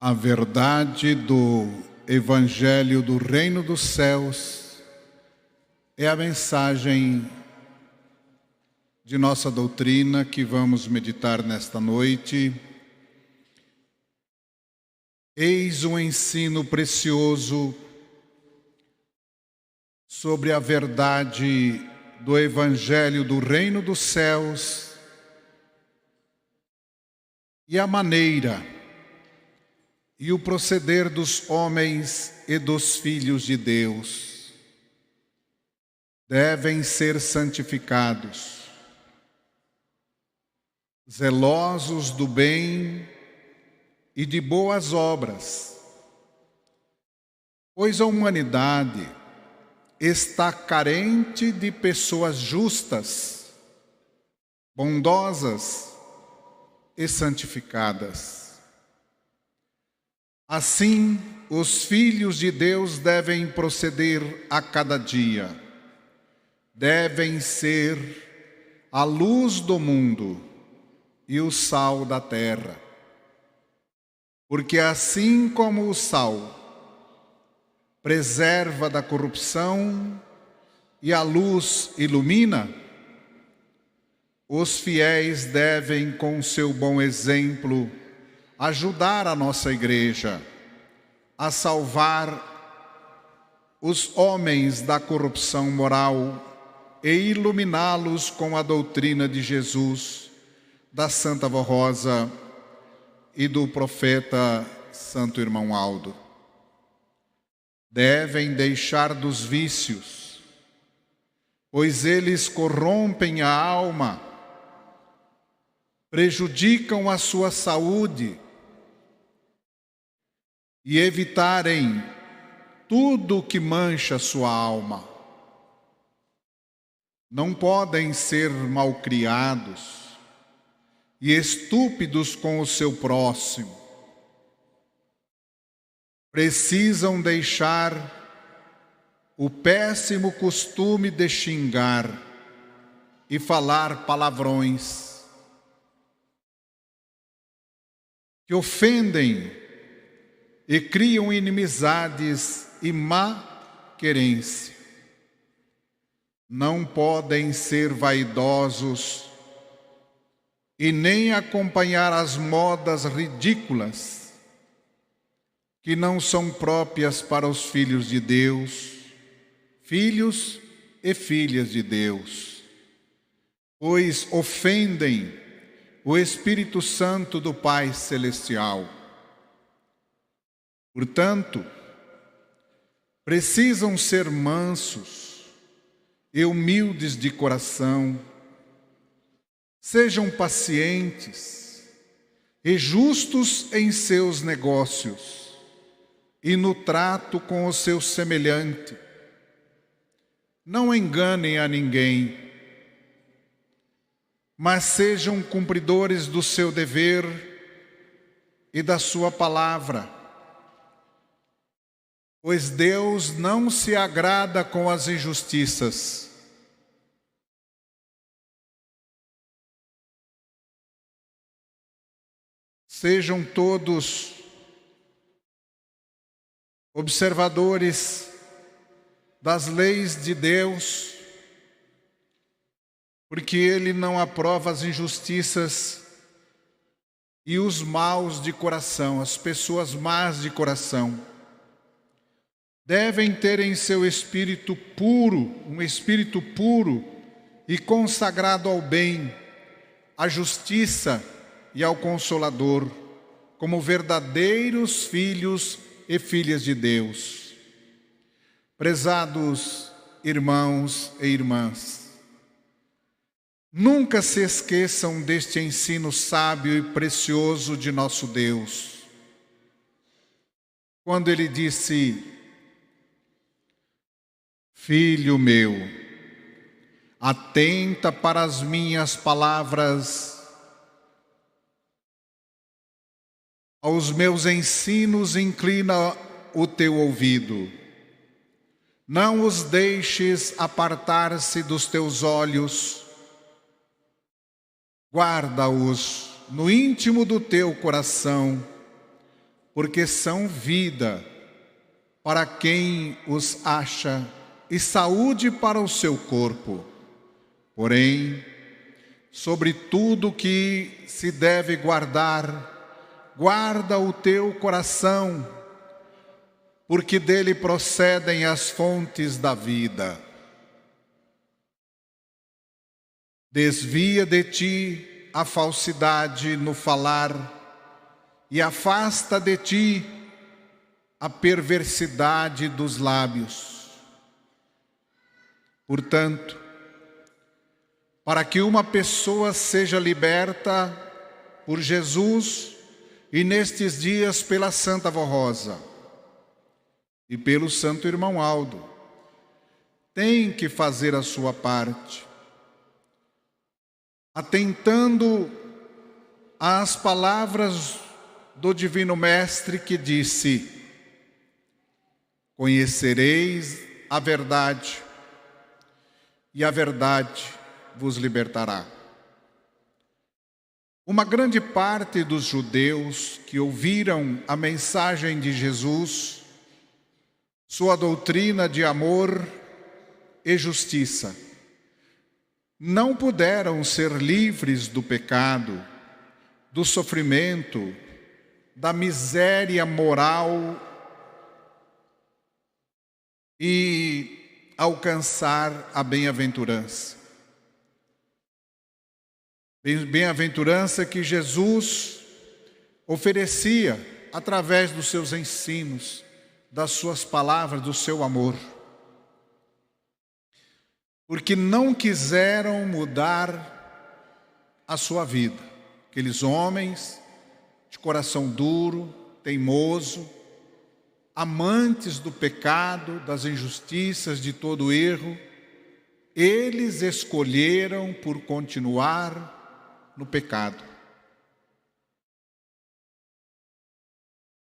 A verdade do Evangelho do Reino dos Céus é a mensagem de nossa doutrina que vamos meditar nesta noite. Eis um ensino precioso sobre a verdade do Evangelho do Reino dos Céus e a maneira e o proceder dos homens e dos filhos de Deus. Devem ser santificados, zelosos do bem e de boas obras, pois a humanidade está carente de pessoas justas, bondosas e santificadas. Assim, os filhos de Deus devem proceder a cada dia. Devem ser a luz do mundo e o sal da terra. Porque assim como o sal preserva da corrupção e a luz ilumina, os fiéis devem, com seu bom exemplo, ajudar a nossa igreja a salvar os homens da corrupção moral e iluminá-los com a doutrina de Jesus, da Santa Vó Rosa e do profeta Santo Irmão Aldo. Devem deixar dos vícios, pois eles corrompem a alma, prejudicam a sua saúde, e evitarem tudo que mancha sua alma. Não podem ser malcriados e estúpidos com o seu próximo. Precisam deixar o péssimo costume de xingar e falar palavrões que ofendem e criam inimizades e má querência. Não podem ser vaidosos e nem acompanhar as modas ridículas que não são próprias para os filhos de Deus, filhos e filhas de Deus, pois ofendem o Espírito Santo do Pai Celestial. Portanto, precisam ser mansos e humildes de coração, sejam pacientes e justos em seus negócios e no trato com o seu semelhante. Não enganem a ninguém, mas sejam cumpridores do seu dever e da sua palavra, pois Deus não se agrada com as injustiças. Sejam todos observadores das leis de Deus, porque Ele não aprova as injustiças e os maus de coração, as pessoas más de coração. Devem ter em seu espírito puro, um espírito puro e consagrado ao bem, à justiça e ao Consolador, como verdadeiros filhos e filhas de Deus. Prezados irmãos e irmãs, nunca se esqueçam deste ensino sábio e precioso de nosso Deus. Quando Ele disse: Filho meu, atenta para as minhas palavras, aos meus ensinos inclina o teu ouvido. Não os deixes apartar-se dos teus olhos, guarda-os no íntimo do teu coração, porque são vida para quem os acha e saúde para o seu corpo. Porém, sobre tudo que se deve guardar, guarda o teu coração, porque dele procedem as fontes da vida. Desvia de ti a falsidade no falar e afasta de ti a perversidade dos lábios. Portanto, para que uma pessoa seja liberta por Jesus e nestes dias pela Santa Vó Rosa e pelo Santo Irmão Aldo, tem que fazer a sua parte, atentando às palavras do Divino Mestre que disse: conhecereis a verdade, e a verdade vos libertará. Uma grande parte dos judeus que ouviram a mensagem de Jesus, sua doutrina de amor e justiça, não puderam ser livres do pecado, do sofrimento, da miséria moral e alcançar a bem-aventurança. Bem-aventurança que Jesus oferecia através dos seus ensinos, das suas palavras, do seu amor. Porque não quiseram mudar a sua vida. Aqueles homens de coração duro, teimoso, amantes do pecado, das injustiças, de todo erro, eles escolheram por continuar no pecado.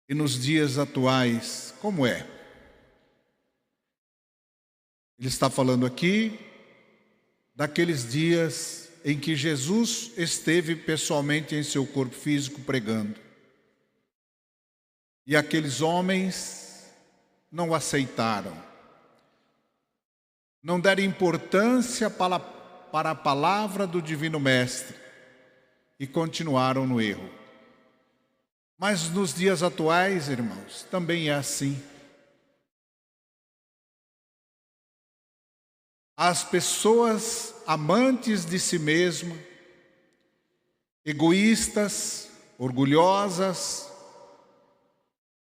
E nos dias atuais, como é? Ele está falando aqui daqueles dias em que Jesus esteve pessoalmente em seu corpo físico pregando. E aqueles homens não o aceitaram. Não deram importância para a palavra do Divino Mestre e continuaram no erro. Mas nos dias atuais, irmãos, também é assim. As pessoas amantes de si mesmas, egoístas, orgulhosas,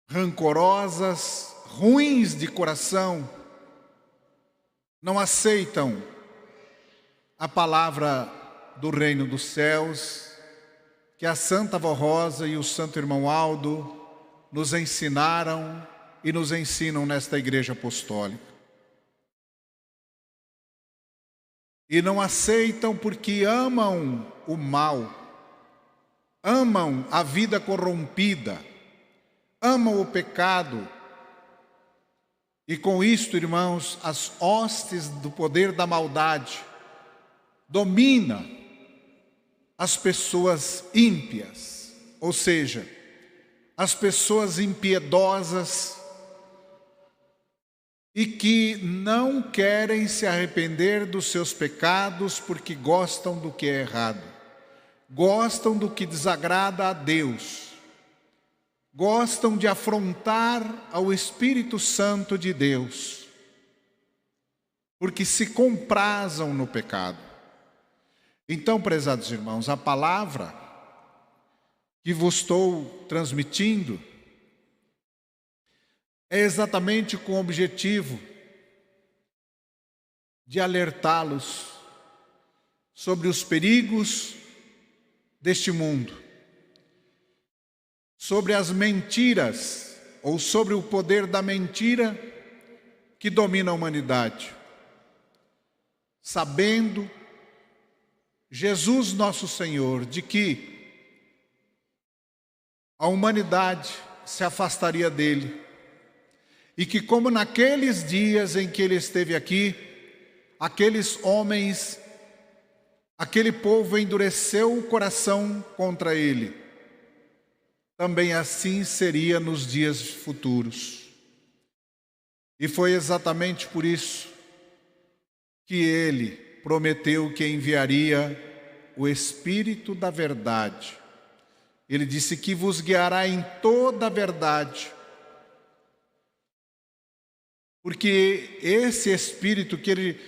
rancorosas, ruins de coração, não aceitam a palavra do reino dos céus, que a Santa Vó Rosa e o Santo Irmão Aldo nos ensinaram e nos ensinam nesta Igreja Apostólica. E não aceitam porque amam o mal, amam a vida corrompida, amam o pecado. E com isto, irmãos, as hostes do poder da maldade dominam as pessoas ímpias, ou seja, as pessoas impiedosas e que não querem se arrepender dos seus pecados porque gostam do que é errado, gostam do que desagrada a Deus, gostam de afrontar ao Espírito Santo de Deus, porque se comprazam no pecado. Então, prezados irmãos, a palavra que vos estou transmitindo é exatamente com o objetivo de alertá-los sobre os perigos deste mundo, sobre as mentiras ou sobre o poder da mentira que domina a humanidade, sabendo Jesus nosso Senhor de que a humanidade se afastaria dele e que, como naqueles dias em que ele esteve aqui, aqueles homens, aquele povo endureceu o coração contra ele, também assim seria nos dias futuros. E foi exatamente por isso que ele prometeu que enviaria o Espírito da verdade. Ele disse que vos guiará em toda a verdade. Porque esse Espírito que ele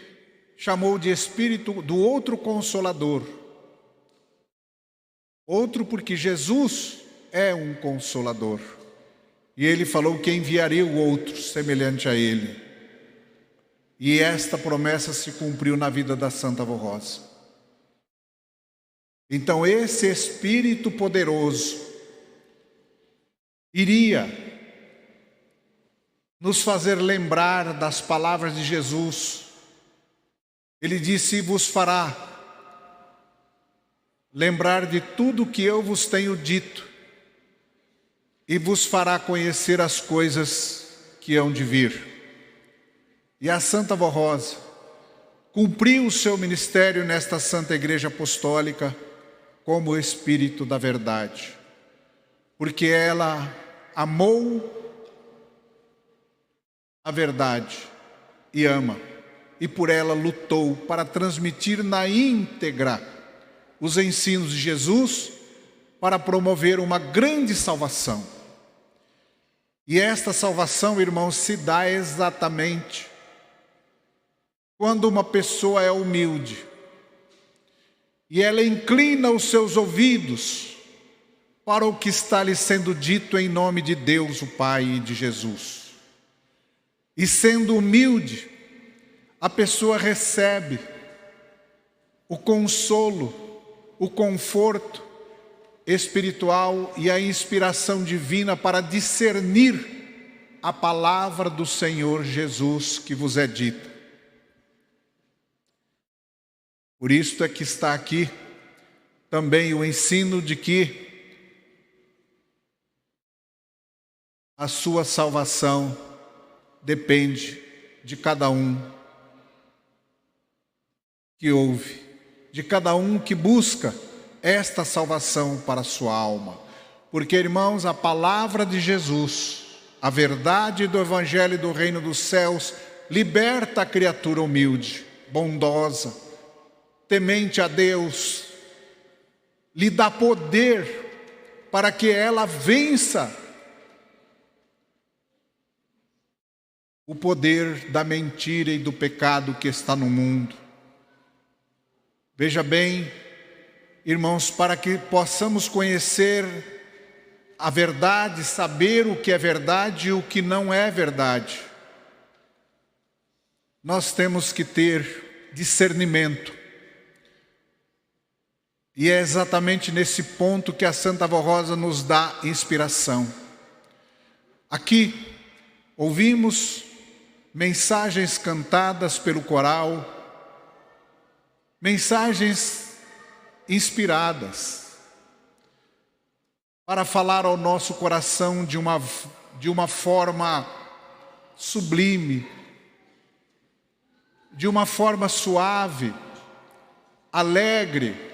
chamou de Espírito do outro Consolador. Outro porque Jesus é um Consolador. E ele falou que enviaria o outro semelhante a ele. E esta promessa se cumpriu na vida da Santa Avó Rosa. Então esse Espírito poderoso iria nos fazer lembrar das palavras de Jesus. Ele disse: e vos fará lembrar de tudo que eu vos tenho dito, e vos fará conhecer as coisas que hão de vir. E a Santa Avó Rosa cumpriu o seu ministério nesta Santa Igreja Apostólica como o Espírito da verdade, porque ela amou a verdade e ama, e por ela lutou para transmitir na íntegra os ensinos de Jesus para promover uma grande salvação. E esta salvação, irmãos, se dá exatamente quando uma pessoa é humilde e ela inclina os seus ouvidos para o que está lhe sendo dito em nome de Deus, o Pai, e de Jesus. E sendo humilde, a pessoa recebe o consolo, o conforto espiritual e a inspiração divina para discernir a palavra do Senhor Jesus que vos é dita. Por isso é que está aqui também o ensino de que a sua salvação depende de cada um que ouve, de cada um que busca esta salvação para a sua alma. Porque, irmãos, a palavra de Jesus, a verdade do Evangelho do Reino dos Céus, liberta a criatura humilde, bondosa, temente a Deus, lhe dá poder para que ela vença o poder da mentira e do pecado que está no mundo. Veja bem, irmãos, para que possamos conhecer a verdade, saber o que é verdade e o que não é verdade, nós temos que ter discernimento. E é exatamente nesse ponto que a Santa Avó Rosa nos dá inspiração. Aqui ouvimos mensagens cantadas pelo coral, mensagens inspiradas para falar ao nosso coração de uma forma sublime, de uma forma suave, alegre,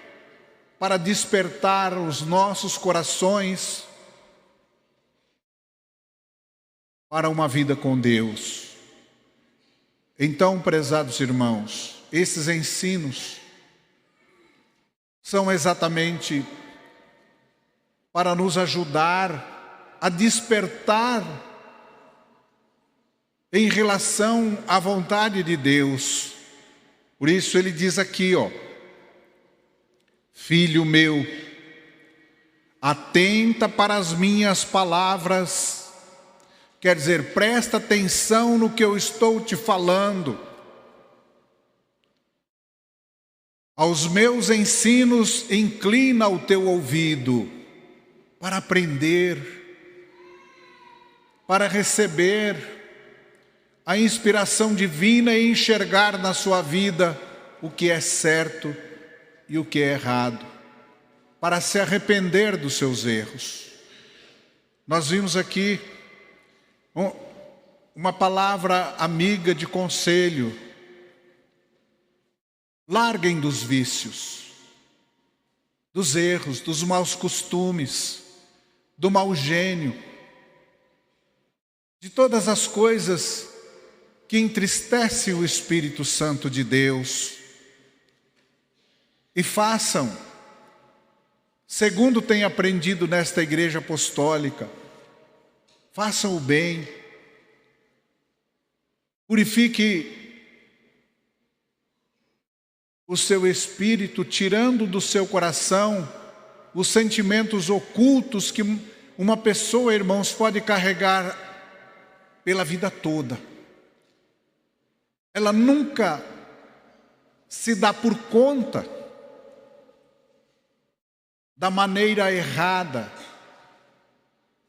para despertar os nossos corações para uma vida com Deus. Então, prezados irmãos, esses ensinos são exatamente para nos ajudar a despertar em relação à vontade de Deus. Por isso ele diz aqui, filho meu, atenta para as minhas palavras, quer dizer, presta atenção no que eu estou te falando. Aos meus ensinos inclina o teu ouvido para aprender, para receber a inspiração divina e enxergar na sua vida o que é certo e o que é errado, para se arrepender dos seus erros. Nós vimos aqui uma palavra amiga de conselho: larguem dos vícios, dos erros, dos maus costumes, do mau gênio, de todas as coisas que entristecem o Espírito Santo de Deus. E façam, segundo tem aprendido nesta igreja apostólica, façam o bem, purifique o seu espírito, tirando do seu coração os sentimentos ocultos que uma pessoa, irmãos, pode carregar pela vida toda. Ela nunca se dá por conta da maneira errada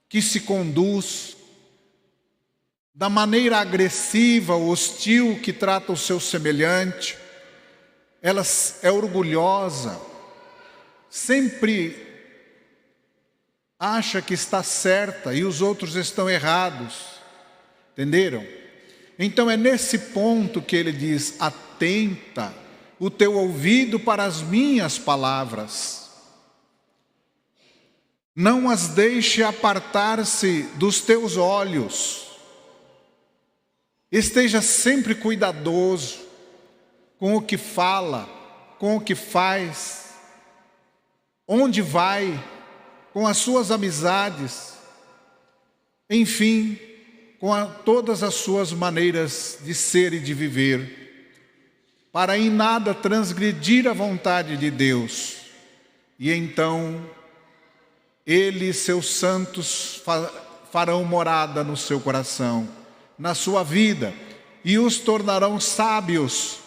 que se conduz, da maneira agressiva, hostil que trata o seu semelhante. Ela é orgulhosa, sempre acha que está certa e os outros estão errados. Entenderam? Então é nesse ponto que ele diz: atenta o teu ouvido para as minhas palavras. Não as deixe apartar-se dos teus olhos. Esteja sempre cuidadoso com o que fala, com o que faz, onde vai, com as suas amizades, enfim, com todas as suas maneiras de ser e de viver, para em nada transgredir a vontade de Deus. E então Ele e seus santos farão morada no seu coração, na sua vida, e os tornarão sábios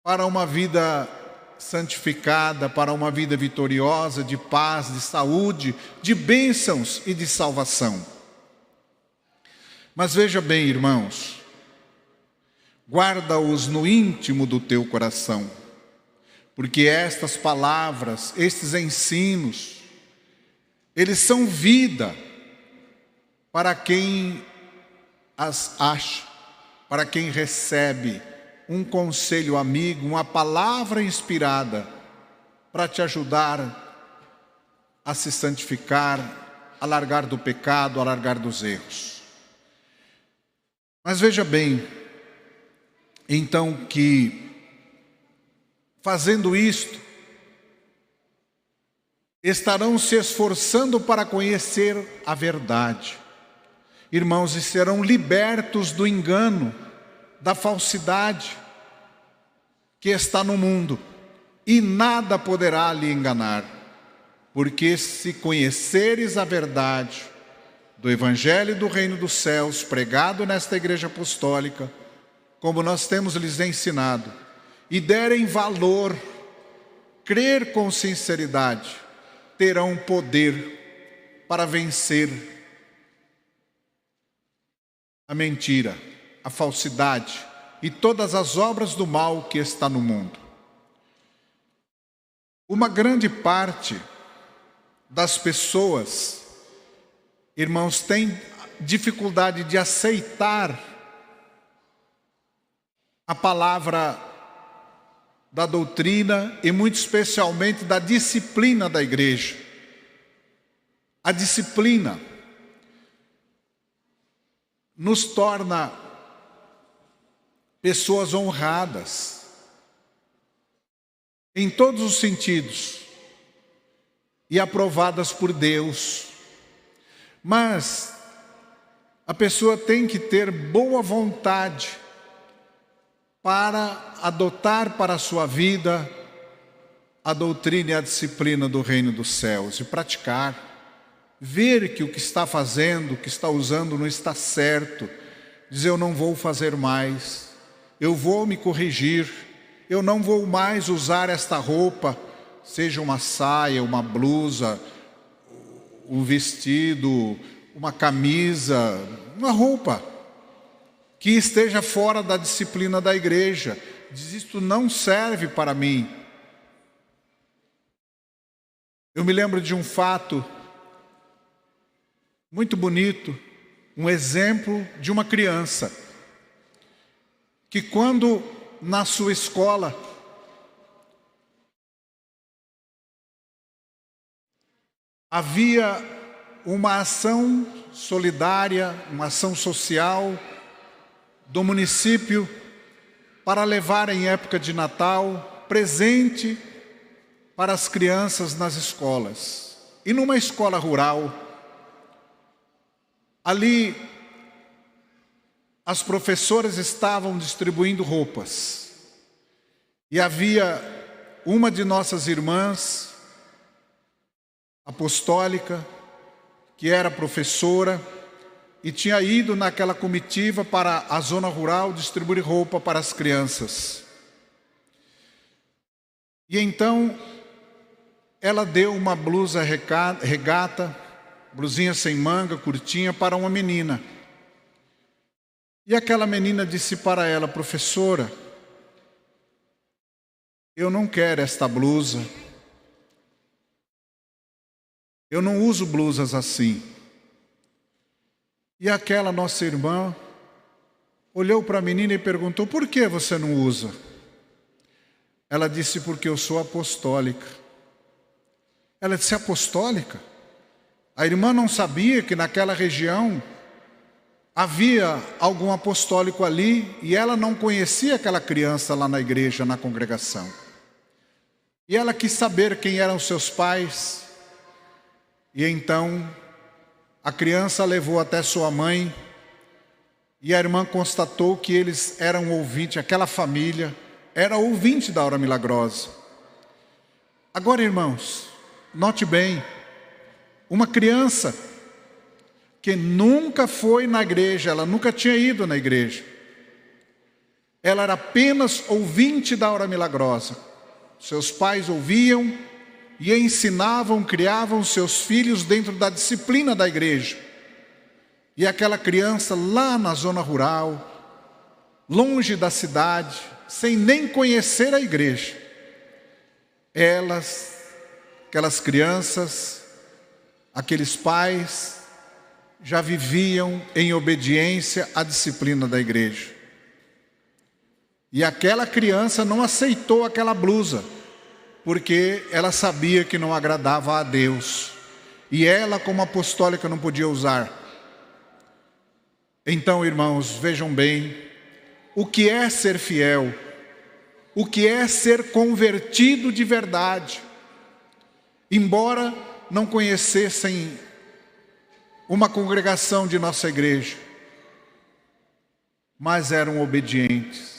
para uma vida santificada, para uma vida vitoriosa, de paz, de saúde, de bênçãos e de salvação. Mas veja bem, irmãos, guarda-os no íntimo do teu coração, porque estas palavras, estes ensinos, eles são vida para quem as acha, para quem recebe um conselho amigo, uma palavra inspirada para te ajudar a se santificar, a largar do pecado, a largar dos erros. Mas veja bem, então, que fazendo isto, estarão se esforçando para conhecer a verdade, irmãos, e serão libertos do engano, da falsidade que está no mundo, e nada poderá lhe enganar, porque se conheceres a verdade do Evangelho do Reino dos Céus, pregado nesta igreja apostólica, como nós temos lhes ensinado, e derem valor, crer com sinceridade, terão poder para vencer a mentira, a falsidade e todas as obras do mal que está no mundo. Uma grande parte das pessoas, irmãos, tem dificuldade de aceitar a palavra da doutrina e muito especialmente da disciplina da igreja. A disciplina nos torna pessoas honradas em todos os sentidos e aprovadas por Deus. Mas a pessoa tem que ter boa vontade para adotar para a sua vida a doutrina e a disciplina do reino dos céus e praticar, ver que o que está fazendo, o que está usando não está certo, dizer: eu não vou fazer mais, eu vou me corrigir, eu não vou mais usar esta roupa, seja uma saia, uma blusa, um vestido, uma camisa, uma roupa que esteja fora da disciplina da igreja. Diz: isto não serve para mim. Eu me lembro de um fato muito bonito, um exemplo de uma criança que, quando na sua escola havia uma ação solidária, uma ação social do município para levar em época de Natal presente para as crianças nas escolas. E numa escola rural, ali as professoras estavam distribuindo roupas. E havia uma de nossas irmãs apostólica, que era professora, e tinha ido naquela comitiva para a zona rural distribuir roupa para as crianças. E então ela deu uma blusa regata, blusinha sem manga, curtinha, para uma menina. E aquela menina disse para ela: professora, eu não quero esta blusa. Eu não uso blusas assim. E aquela nossa irmã olhou para a menina e perguntou: por que você não usa? Ela disse: porque eu sou apostólica. Ela disse: apostólica? A irmã não sabia que naquela região havia algum apostólico ali, e ela não conhecia aquela criança lá na igreja, na congregação. E ela quis saber quem eram seus pais. E então a criança levou até sua mãe, e a irmã constatou que eles eram ouvintes, aquela família era ouvinte da Hora Milagrosa. Agora, irmãos, note bem, uma criança que nunca foi na igreja, ela nunca tinha ido na igreja, ela era apenas ouvinte da Hora Milagrosa. Seus pais ouviam e ensinavam, criavam seus filhos dentro da disciplina da igreja. E aquela criança lá na zona rural, longe da cidade, sem nem conhecer a igreja, aquelas crianças, aqueles pais, já viviam em obediência à disciplina da igreja. E aquela criança não aceitou aquela blusa, porque ela sabia que não agradava a Deus. E ela, como apostólica, não podia usar. Então, irmãos, vejam bem, o que é ser fiel? O que é ser convertido de verdade? Embora não conhecessem uma congregação de nossa igreja, mas eram obedientes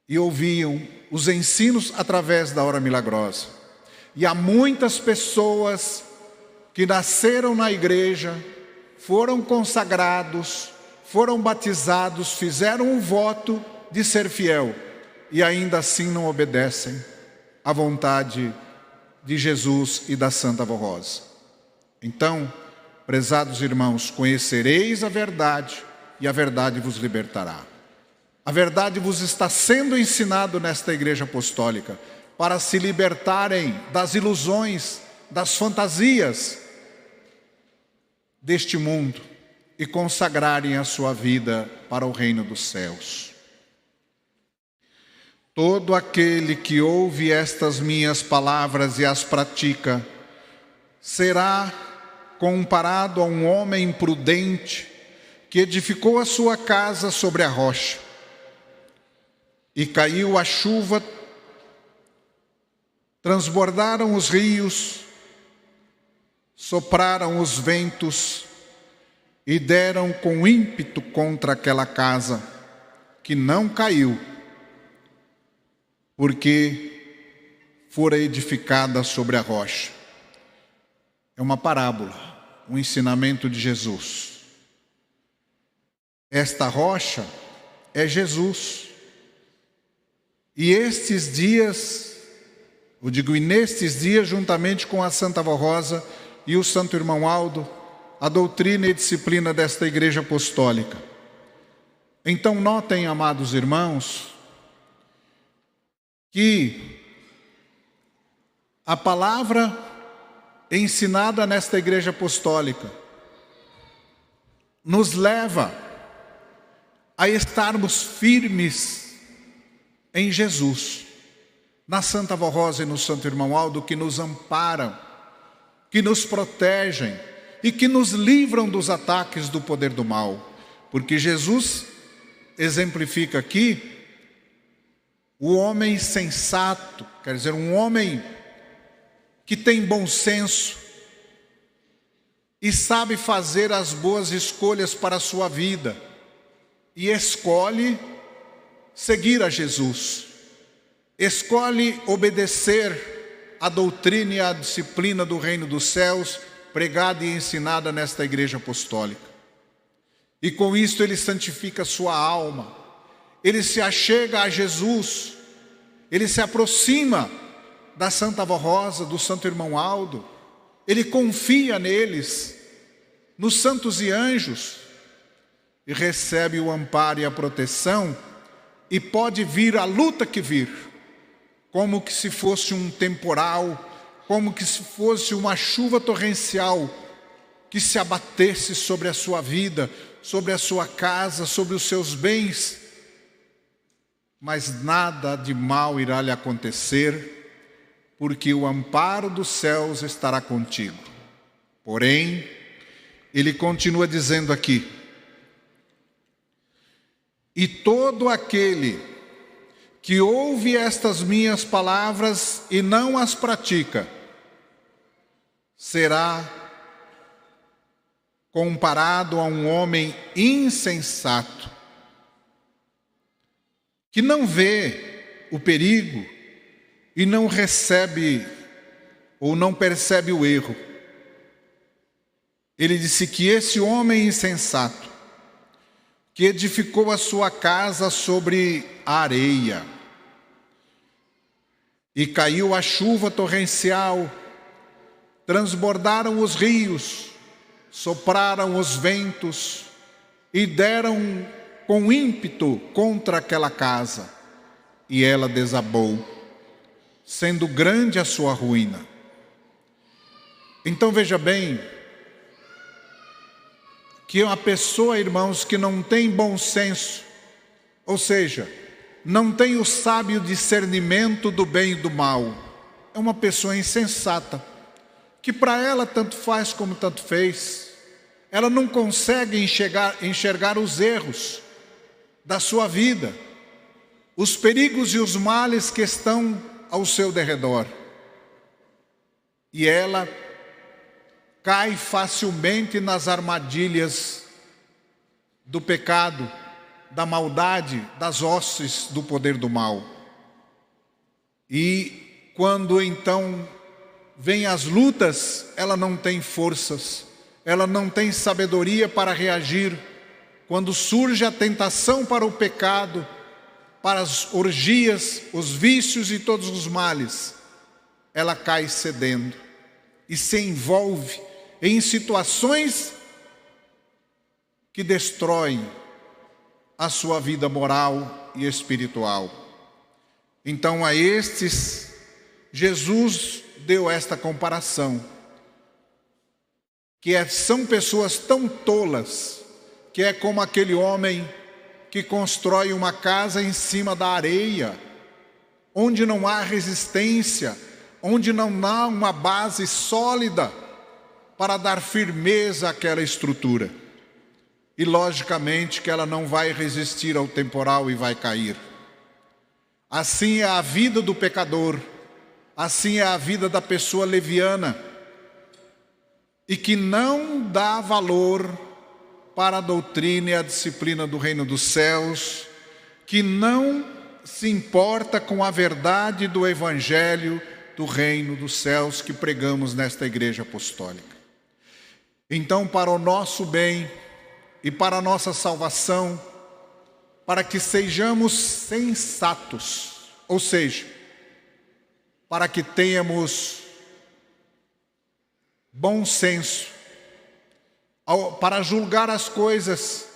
e ouviam os ensinos através da Hora Milagrosa. E há muitas pessoas que nasceram na igreja, foram consagrados, foram batizados, fizeram o voto de ser fiel, e ainda assim não obedecem à vontade de Jesus e da Santa Avó Rosa. Então, prezados irmãos, conhecereis a verdade, e a verdade vos libertará. A verdade vos está sendo ensinado nesta igreja apostólica, para se libertarem das ilusões, das fantasias deste mundo e consagrarem a sua vida para o reino dos céus. Todo aquele que ouve estas minhas palavras e as pratica, será comparado a um homem prudente que edificou a sua casa sobre a rocha. E caiu a chuva, transbordaram os rios, sopraram os ventos e deram com ímpeto contra aquela casa, que não caiu, porque fora edificada sobre a rocha. É uma parábola, um ensinamento de Jesus. Esta rocha é Jesus. E estes dias, e nestes dias, juntamente com a Santa Avó Rosa e o Santo Irmão Aldo, a doutrina e disciplina desta igreja apostólica. Então notem, amados irmãos, que a palavra ensinada nesta igreja apostólica nos leva a estarmos firmes em Jesus, na Santa Avó Rosa e no Santo Irmão Aldo, que nos amparam, que nos protegem e que nos livram dos ataques do poder do mal. Porque Jesus exemplifica aqui o homem sensato, quer dizer, um homem que tem bom senso e sabe fazer as boas escolhas para a sua vida e escolhe seguir a Jesus, escolhe obedecer a doutrina e a disciplina do reino dos céus pregada e ensinada nesta igreja apostólica. E com isto ele santifica a sua alma, ele se achega a Jesus, ele se aproxima da Santa Avó Rosa, do Santo Irmão Aldo, ele confia neles, nos santos e anjos, e recebe o amparo e a proteção, e pode vir a luta que vir, como que se fosse um temporal, como que se fosse uma chuva torrencial, que se abatesse sobre a sua vida, sobre a sua casa, sobre os seus bens, mas nada de mal irá lhe acontecer, porque o amparo dos céus estará contigo. Porém, ele continua dizendo aqui: e todo aquele que ouve estas minhas palavras e não as pratica, será comparado a um homem insensato, que não vê o perigo e não recebe ou não percebe o erro. Ele disse que esse homem insensato, que edificou a sua casa sobre a areia, e caiu a chuva torrencial, transbordaram os rios, sopraram os ventos e deram com ímpeto contra aquela casa, e ela desabou, sendo grande a sua ruína. Então veja bem, que uma pessoa, irmãos, que não tem bom senso, ou seja, não tem o sábio discernimento do bem e do mal, é uma pessoa insensata, que para ela tanto faz como tanto fez. Ela não consegue enxergar os erros da sua vida, os perigos e os males que estão ao seu derredor. E ela cai facilmente nas armadilhas do pecado, da maldade, das hostes do poder do mal. E quando então vêm as lutas, ela não tem forças, ela não tem sabedoria para reagir. Quando surge a tentação para o pecado, para as orgias, os vícios e todos os males, ela cai cedendo e se envolve em situações que destroem a sua vida moral e espiritual. Então a estes, Jesus deu esta comparação, que são pessoas tão tolas, que é como aquele homem que constrói uma casa em cima da areia, onde não há resistência, onde não há uma base sólida para dar firmeza àquela estrutura. E logicamente que ela não vai resistir ao temporal e vai cair. Assim é a vida do pecador, assim é a vida da pessoa leviana, e que não dá valor para a doutrina e a disciplina do reino dos céus, que não se importa com a verdade do evangelho do reino dos céus que pregamos nesta igreja apostólica. Então, para o nosso bem e para a nossa salvação, para que sejamos sensatos, ou seja, para que tenhamos bom senso, para julgar as coisas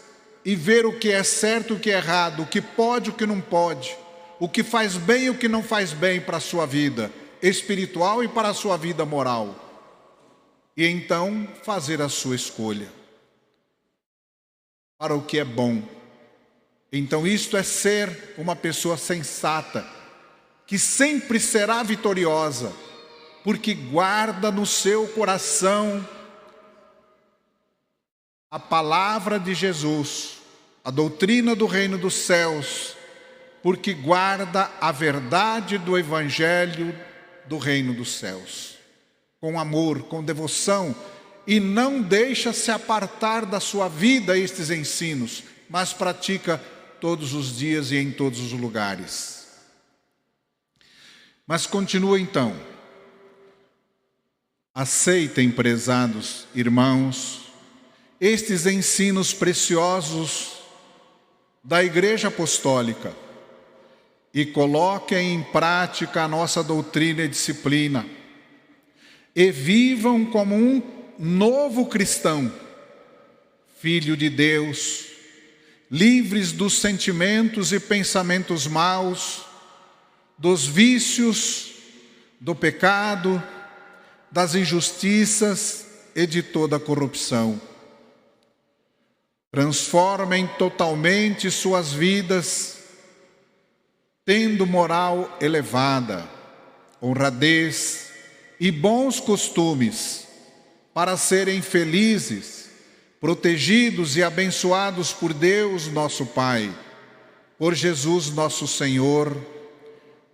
e ver o que é certo e o que é errado, o que pode e o que não pode, o que faz bem e o que não faz bem para a sua vida espiritual e para a sua vida moral. E então fazer a sua escolha para o que é bom. Então isto é ser uma pessoa sensata, que sempre será vitoriosa, porque guarda no seu coração a palavra de Jesus, a doutrina do reino dos céus, porque guarda a verdade do evangelho do reino dos céus, com amor, com devoção, e não deixa se apartar da sua vida estes ensinos, mas pratica todos os dias e em todos os lugares. Mas continua então. Aceitem, prezados irmãos, estes ensinos preciosos da Igreja Apostólica e coloquem em prática a nossa doutrina e disciplina e vivam como um novo cristão, filho de Deus, livres dos sentimentos e pensamentos maus, dos vícios, do pecado, das injustiças e de toda a corrupção. Transformem totalmente suas vidas, tendo moral elevada, honradez e bons costumes, para serem felizes, protegidos e abençoados por Deus nosso Pai, por Jesus nosso Senhor,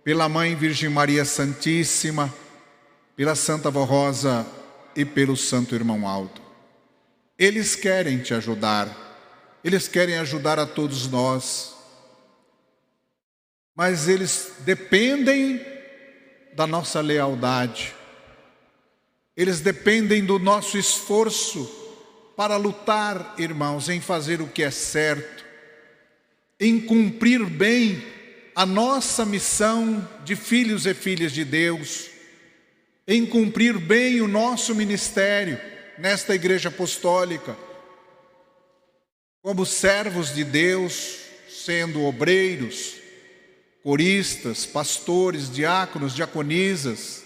pela Mãe Virgem Maria Santíssima, pela Santa Vó Rosa e pelo Santo Irmão Aldo. Eles querem te ajudar, eles querem ajudar a todos nós, mas eles dependem da nossa lealdade, eles dependem do nosso esforço para lutar, irmãos, em fazer o que é certo, em cumprir bem a nossa missão de filhos e filhas de Deus, em cumprir bem o nosso ministério nesta Igreja Apostólica, como servos de Deus, sendo obreiros, coristas, pastores, diáconos, diaconisas,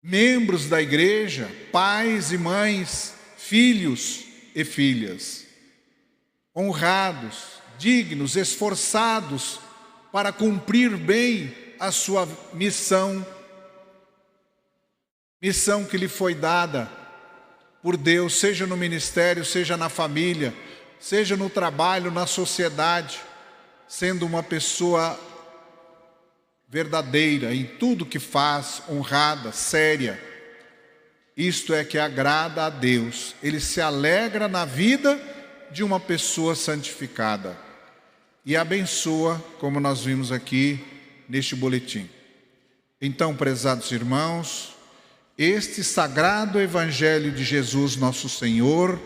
membros da igreja, pais e mães, filhos e filhas, honrados, dignos, esforçados para cumprir bem a sua missão que lhe foi dada por Deus, seja no ministério, seja na família, seja no trabalho, na sociedade, sendo uma pessoa verdadeira em tudo que faz, honrada, séria. Isto é que agrada a Deus. Ele se alegra na vida de uma pessoa santificada e abençoa, como nós vimos aqui neste boletim. Então, prezados irmãos, este sagrado Evangelho de Jesus nosso Senhor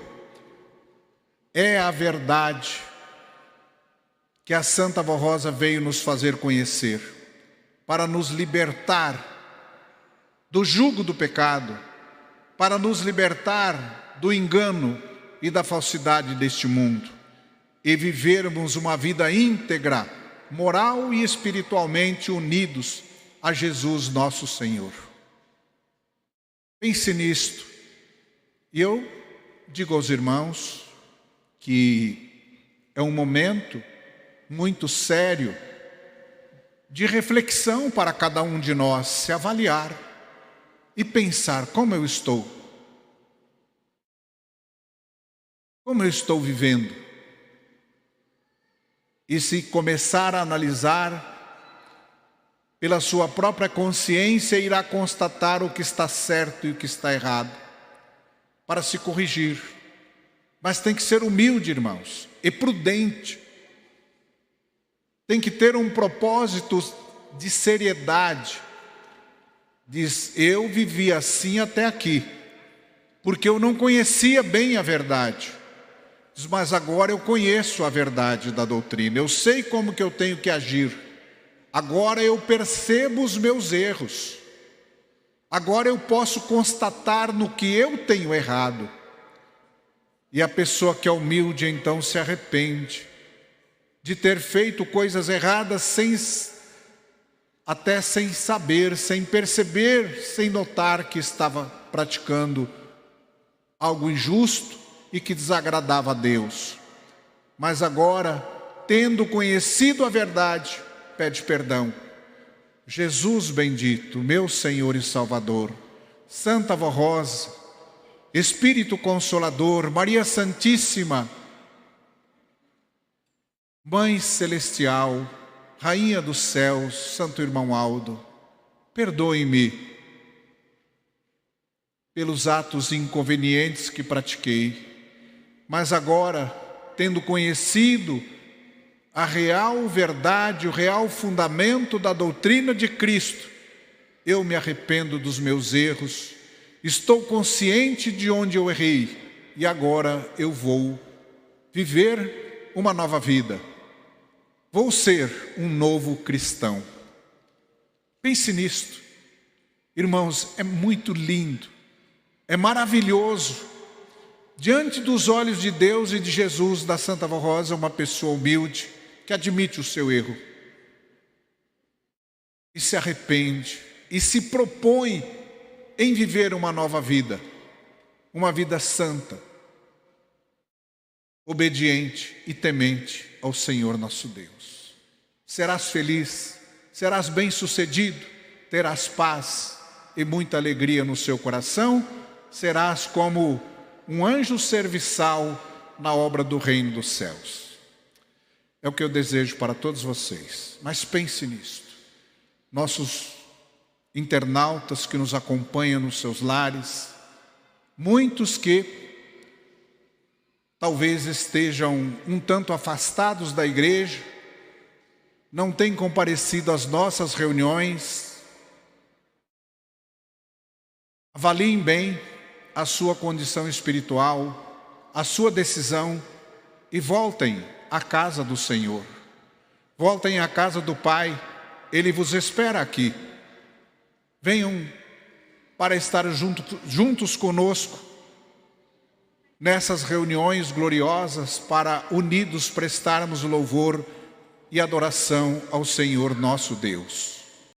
é a verdade que a Santa Vó Rosa veio nos fazer conhecer, para nos libertar do jugo do pecado, para nos libertar do engano e da falsidade deste mundo e vivermos uma vida íntegra, moral e espiritualmente unidos a Jesus nosso Senhor. Pense nisto. E eu digo aos irmãos que é um momento muito sério de reflexão para cada um de nós, se avaliar e pensar como eu estou. Como eu estou vivendo? E se começar a analisar, pela sua própria consciência irá constatar o que está certo e o que está errado, para se corrigir. Mas tem que ser humilde, irmãos, e prudente. Tem que ter um propósito de seriedade. Diz, eu vivi assim até aqui, porque eu não conhecia bem a verdade. Diz, mas agora eu conheço a verdade da doutrina, eu sei como que eu tenho que agir. Agora eu percebo os meus erros. Agora eu posso constatar no que eu tenho errado. E a pessoa que é humilde então se arrepende de ter feito coisas erradas até sem saber, sem perceber, sem notar que estava praticando algo injusto e que desagradava a Deus. Mas agora, tendo conhecido a verdade, pede perdão Jesus bendito, meu Senhor e Salvador, Santa Vó Rosa, Espírito Consolador, Maria Santíssima, Mãe Celestial, Rainha dos Céus, Santo Irmão Aldo, perdoe-me pelos atos inconvenientes que pratiquei, mas agora, tendo conhecido a real verdade, o real fundamento da doutrina de Cristo, eu me arrependo dos meus erros, estou consciente de onde eu errei e agora eu vou viver uma nova vida. Vou ser um novo cristão. Pense nisto. Irmãos, é muito lindo, é maravilhoso. Diante dos olhos de Deus e de Jesus, da Santa Vó Rosa, uma pessoa humilde, que admite o seu erro e se arrepende e se propõe em viver uma nova vida, uma vida santa, obediente e temente ao Senhor nosso Deus. Serás feliz, serás bem-sucedido, terás paz e muita alegria no seu coração, serás como um anjo serviçal na obra do reino dos céus. É o que eu desejo para todos vocês, mas pense nisto. Nossos internautas que nos acompanham nos seus lares, muitos que talvez estejam um tanto afastados da igreja, não têm comparecido às nossas reuniões, avaliem bem a sua condição espiritual, a sua decisão e voltem à casa do Senhor. Voltem à casa do Pai, Ele vos espera aqui. Venham para estar juntos conosco nessas reuniões gloriosas para unidos prestarmos louvor e adoração ao Senhor nosso Deus.